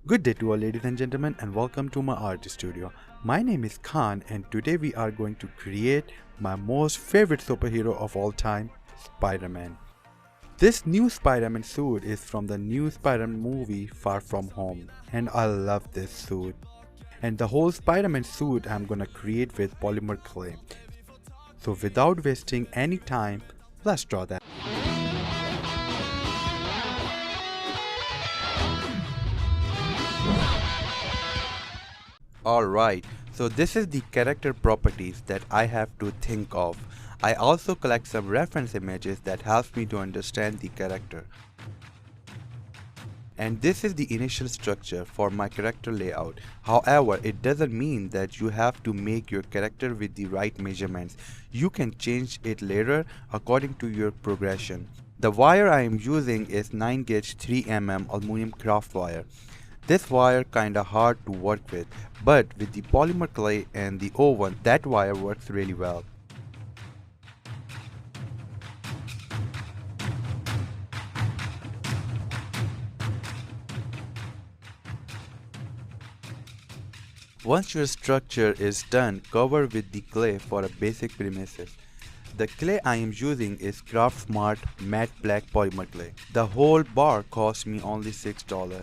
Good day to all ladies and gentlemen and welcome to my art studio. My name is Khan and today we are going to create my most favorite superhero of all time, Spider-Man. This new Spider-Man suit is from the new Spider-Man movie Far From Home and I love this suit. And the whole Spider-Man suit I'm gonna create with polymer clay. So without wasting any time, let's draw that. Alright, so this is the character properties that I have to think of. I also collect some reference images that helps me to understand the character. And this is the initial structure for my character layout. However, it doesn't mean that you have to make your character with the right measurements. You can change it later according to your progression. The wire I am using is 9 gauge 3mm aluminum craft wire. This wire kinda hard to work with, but with the polymer clay and the oven, that wire works really well. Once your structure is done, cover with the clay for a basic premises. The clay I am using is Craft Smart Matte Black Polymer Clay. The whole bar cost me only $6.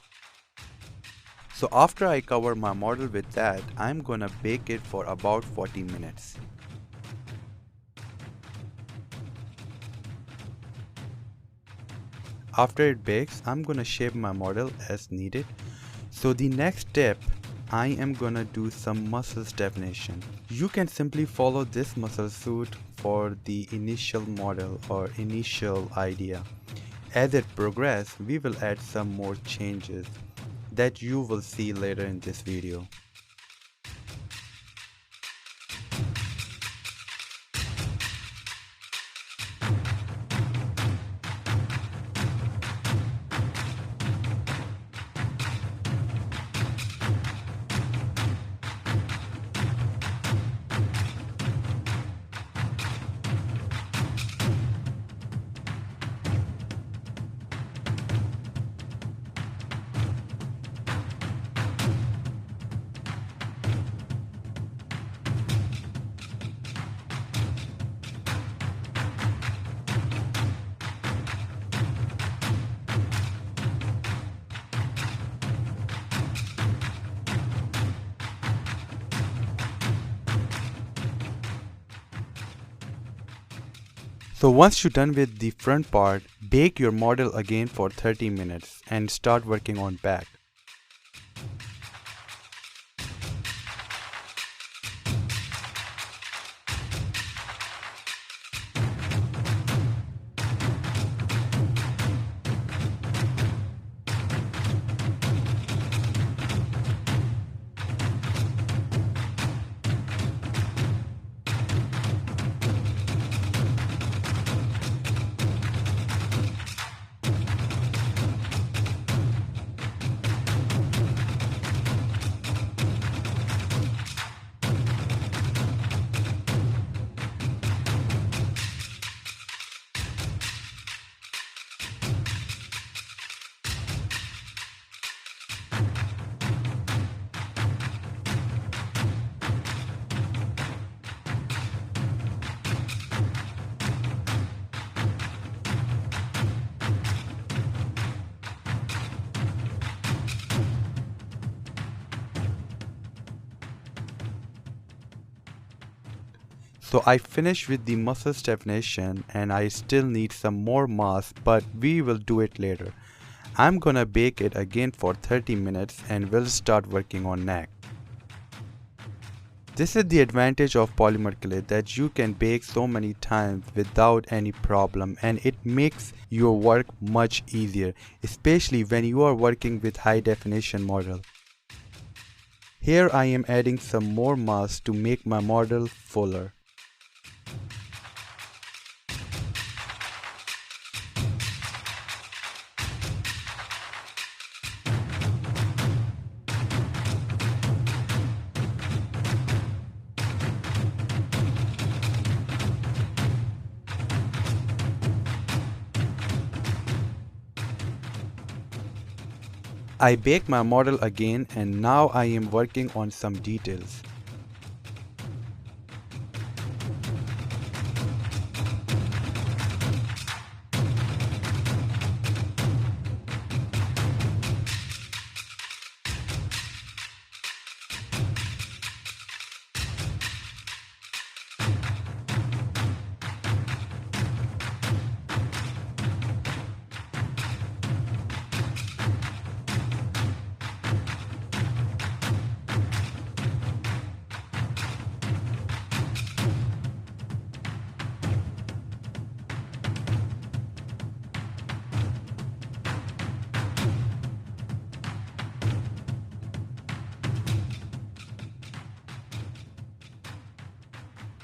So after I cover my model with that, I'm gonna bake it for about 40 minutes. After it bakes, I'm gonna shape my model as needed. So the next step, I am gonna do some muscles definition. You can simply follow this muscle suit for the initial model or initial idea. As it progresses, we will add some more changes that you will see later in this video. So once you're done with the front part, bake your model again for 30 minutes and start working on back. So I finished with the muscles definition and I still need some more mask, but we will do it later. I'm gonna bake it again for 30 minutes and we'll start working on neck. This is the advantage of polymer clay, that you can bake so many times without any problem and it makes your work much easier, especially when you are working with high definition model. Here I am adding some more mask to make my model fuller. I baked my model again and now I am working on some details.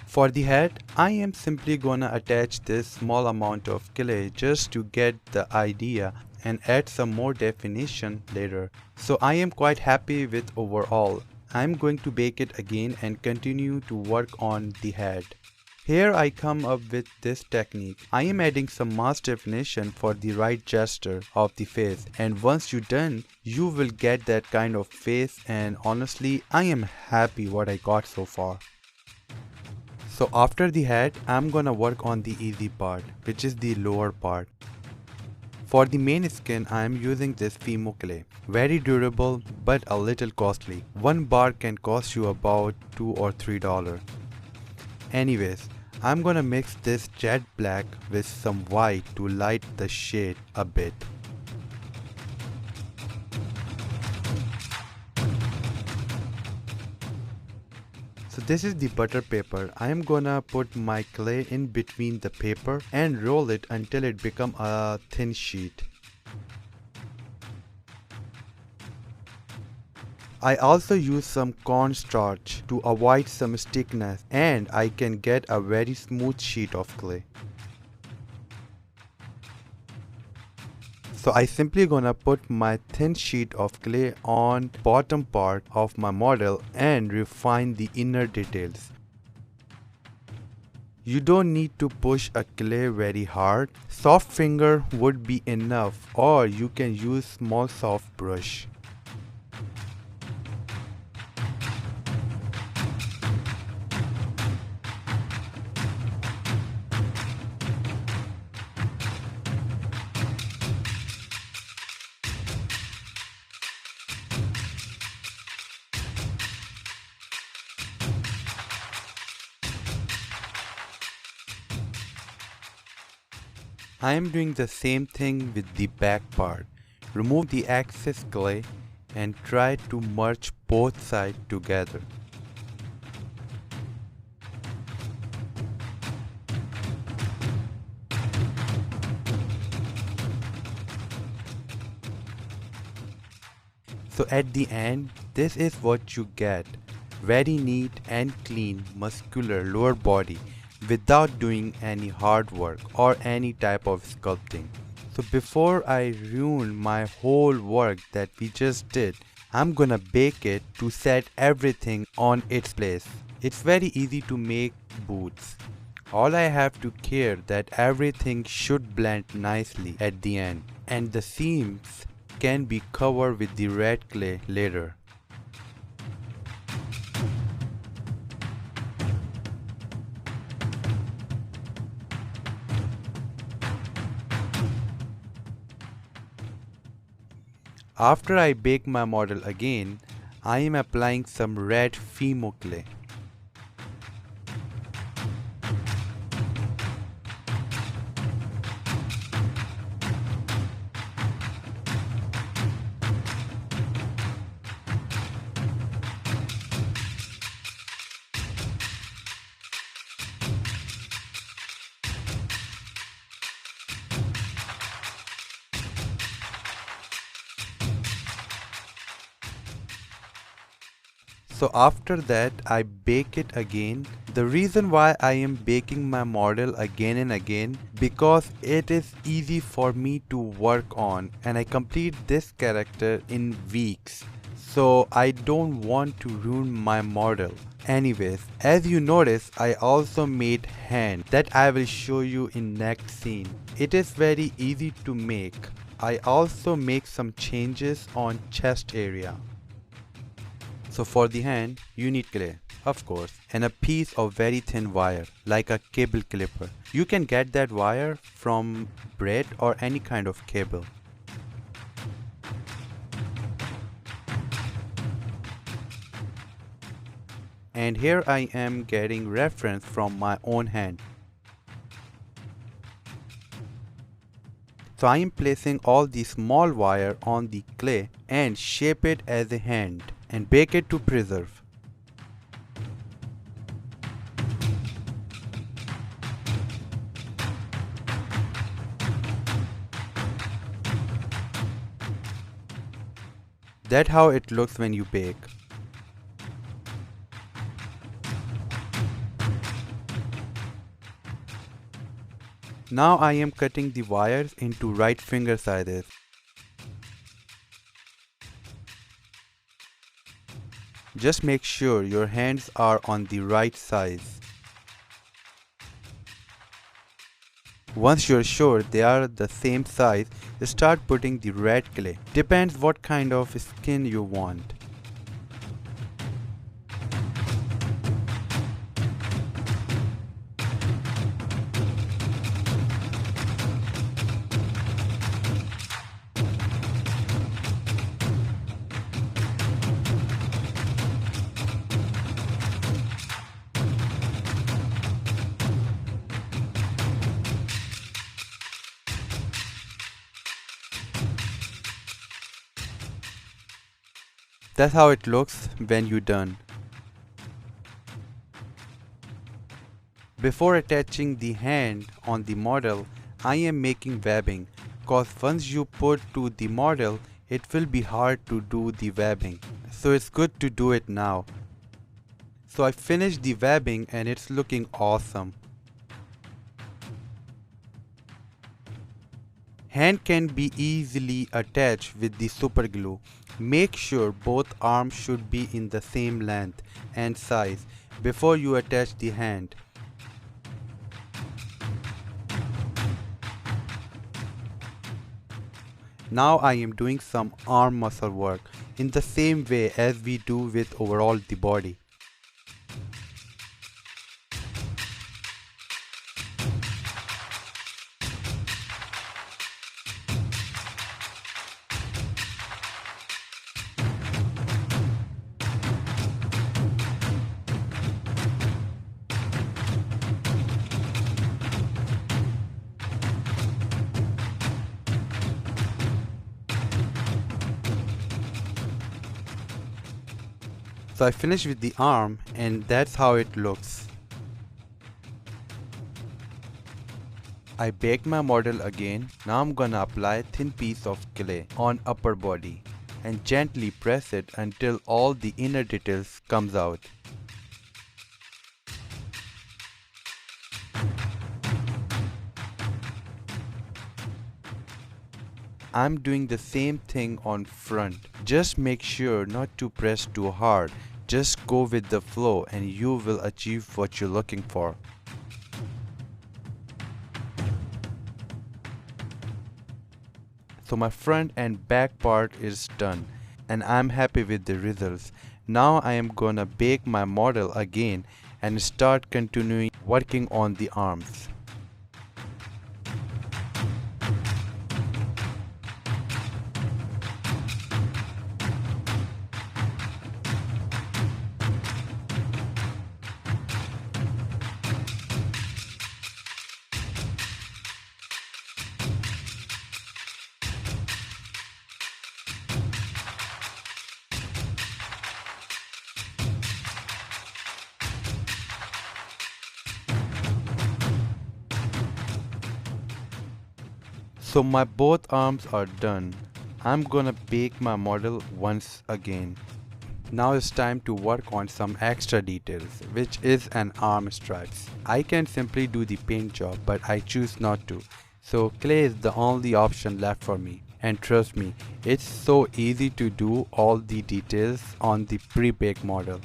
For the head, I am simply gonna attach this small amount of clay just to get the idea and add some more definition later. So I am quite happy with overall. I'm going to bake it again and continue to work on the head. Here I come up with this technique. I am adding some mask definition for the right gesture of the face, and once you're done, you will get that kind of face, and honestly, I am happy what I got so far. So after the head, I'm gonna work on the easy part, which is the lower part. For the main skin, I am using this Fimo clay. Very durable but a little costly. One bar can cost you about $2 or $3. Anyways, I'm gonna mix this jet black with some white to light the shade a bit. So this is the butter paper. I am gonna put my clay in between the paper and roll it until it becomes a thin sheet. I also use some cornstarch to avoid some stickiness, and I can get a very smooth sheet of clay. So I simply gonna put my thin sheet of clay on bottom part of my model and refine the inner details. You don't need to push a clay very hard. Soft finger would be enough, or you can use small soft brush. I am doing the same thing with the back part. Remove the excess clay and try to merge both sides together. So at the end, this is what you get. Very neat and clean muscular lower body without doing any hard work or any type of sculpting. So before I ruin my whole work that we just did, I'm gonna bake it to set everything on its place. It's very easy to make boots. All I have to care that everything should blend nicely at the end, and the seams can be covered with the red clay later. After I bake my model again, I am applying some red Fimo clay. So after that, I bake it again. The reason why I am baking my model again and again, because it is easy for me to work on, and I complete this character in weeks. So I don't want to ruin my model. Anyways, as you notice, I also made hand that I will show you in next scene. It is very easy to make. I also make some changes on chest area. So for the hand, you need clay, of course, and a piece of very thin wire, like a cable clipper. You can get that wire from braid or any kind of cable. And here I am getting reference from my own hand. So I am placing all the small wire on the clay and shape it as a hand and bake it to preserve. That's how it looks when you bake. Now I am cutting the wires into right finger sizes. Just make sure your hands are on the right size. Once you're sure they are the same size, start putting the red clay. Depends what kind of skin you want. That's how it looks when you're done. Before attaching the hand on the model, I am making webbing, cause once you put to the model, it will be hard to do the webbing. So it's good to do it now. So I finished the webbing and it's looking awesome. Hand can be easily attached with the super glue. Make sure both arms should be in the same length and size before you attach the hand. Now I am doing some arm muscle work in the same way as we do with overall the body. So I finished with the arm and that's how it looks. I baked my model again. Now I'm gonna apply thin piece of clay on upper body and gently press it until all the inner details comes out. I'm doing the same thing on front. Just make sure not to press too hard. Just go with the flow and you will achieve what you're looking for. So my front and back part is done and I'm happy with the results. Now I am gonna bake my model again and start continuing working on the arms. So my both arms are done. I'm gonna bake my model once again. Now it's time to work on some extra details, which is an arm stripes. I can simply do the paint job, but I choose not to. So clay is the only option left for me. And trust me, it's so easy to do all the details on the pre-baked model.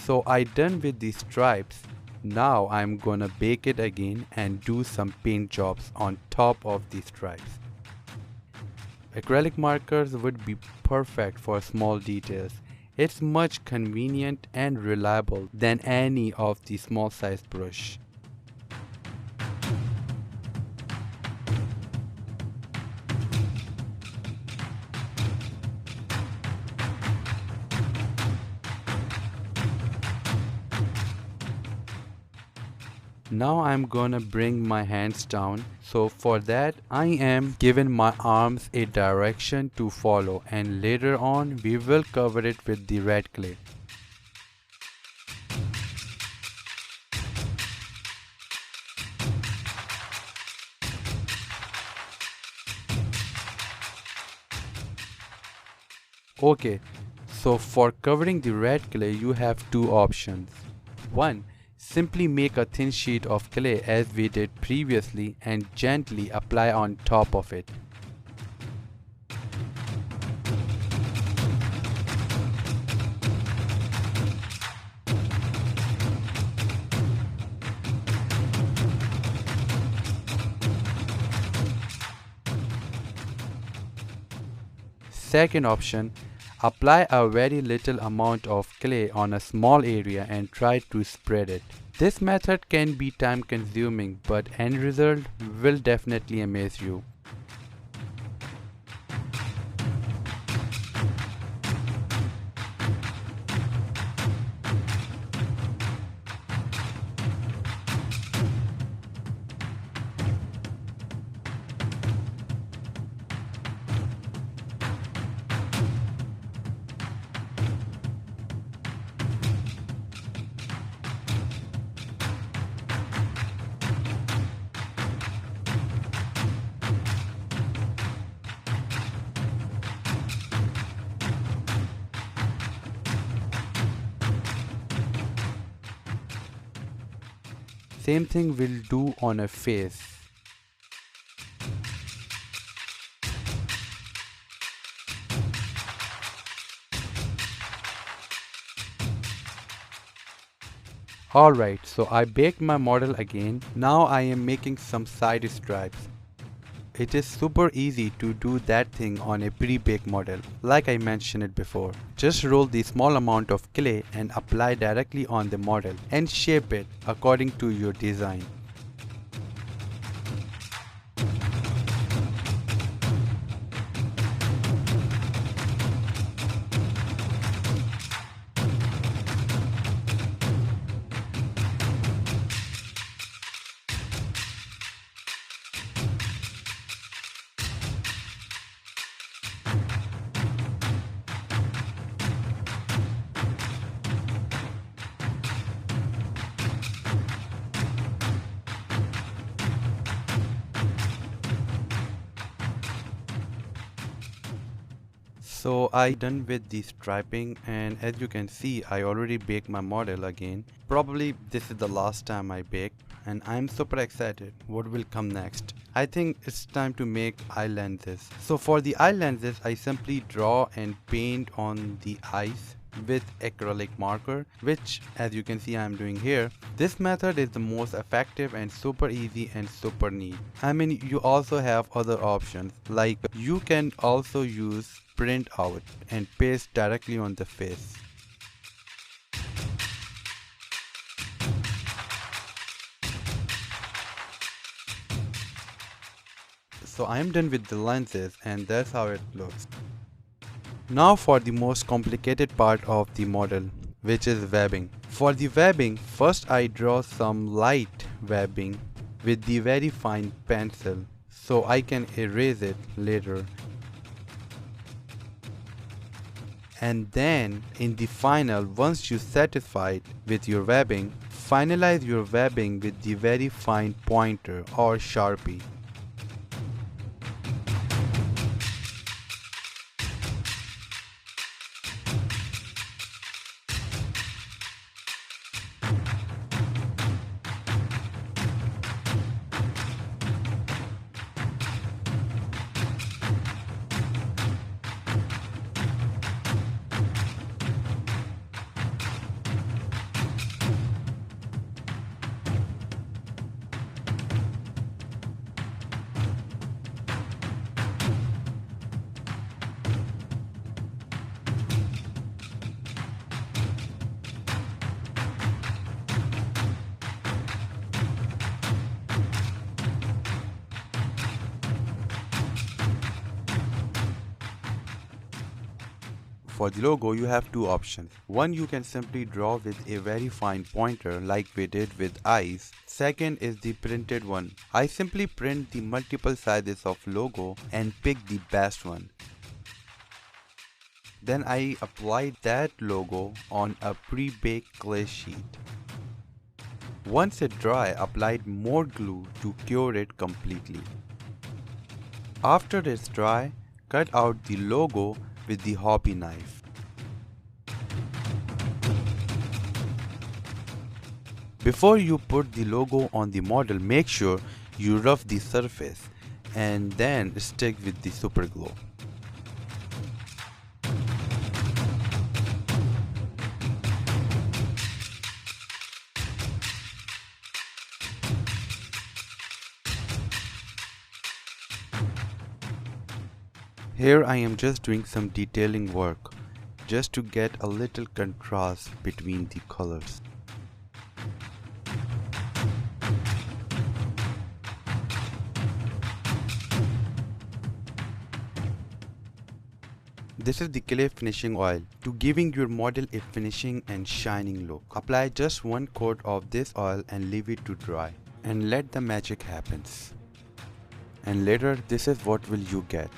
So I done with the stripes. Now I'm gonna bake it again and do some paint jobs on top of the stripes. Acrylic markers would be perfect for small details. It's much convenient and reliable than any of the small size brush. Now I'm gonna bring my hands down. So for that I am giving my arms a direction to follow, and later on we will cover it with the red clay. Okay, so for covering the red clay you have two options. One, simply make a thin sheet of clay as we did previously and gently apply on top of it. Second option, apply a very little amount of clay on a small area and try to spread it. This method can be time consuming, but end result will definitely amaze you. Same thing we'll do on a face. Alright, so I baked my model again. Now I am making some side stripes. It is super easy to do that thing on a pre-baked model, like I mentioned it before. Just roll the small amount of clay and apply directly on the model and shape it according to your design. So I done with the striping, and as you can see I already baked my model again. Probably this is the last time I bake, and I'm super excited what will come next. I think it's time to make eye lenses. So for the eye lenses I simply draw and paint on the eyes with acrylic marker, which as you can see I'm doing here. This method is the most effective and super easy and super neat. I mean, you also have other options, like you can also use print out and paste directly on the face. So I am done with the lenses, and that's how it looks. Now for the most complicated part of the model, which is webbing. For the webbing, first I draw some light webbing with the very fine pencil so I can erase it later. And then in the final, once you're satisfied with your webbing, finalize your webbing with the very fine pointer or Sharpie. For the logo, you have two options. One, you can simply draw with a very fine pointer like we did with eyes. Second is the printed one. I simply print the multiple sizes of logo and pick the best one. Then I applied that logo on a pre-baked clay sheet. Once it dry, applied more glue to cure it completely. After it's dry, cut out the logo with the hobby knife. Before you put the logo on the model, make sure you rough the surface and then stick with the super glue. Here I am just doing some detailing work just to get a little contrast between the colors. This is the clay finishing oil to giving your model a finishing and shining look. Apply just one coat of this oil and leave it to dry and let the magic happens. And later this is what will you get.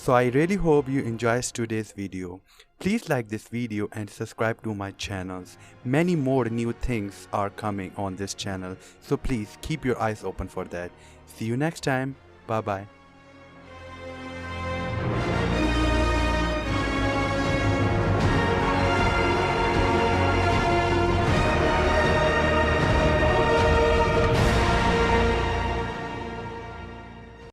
So I really hope you enjoyed today's video. Please like this video and subscribe to my channels. Many more new things are coming on this channel, so please keep your eyes open for that. See you next time. Bye bye.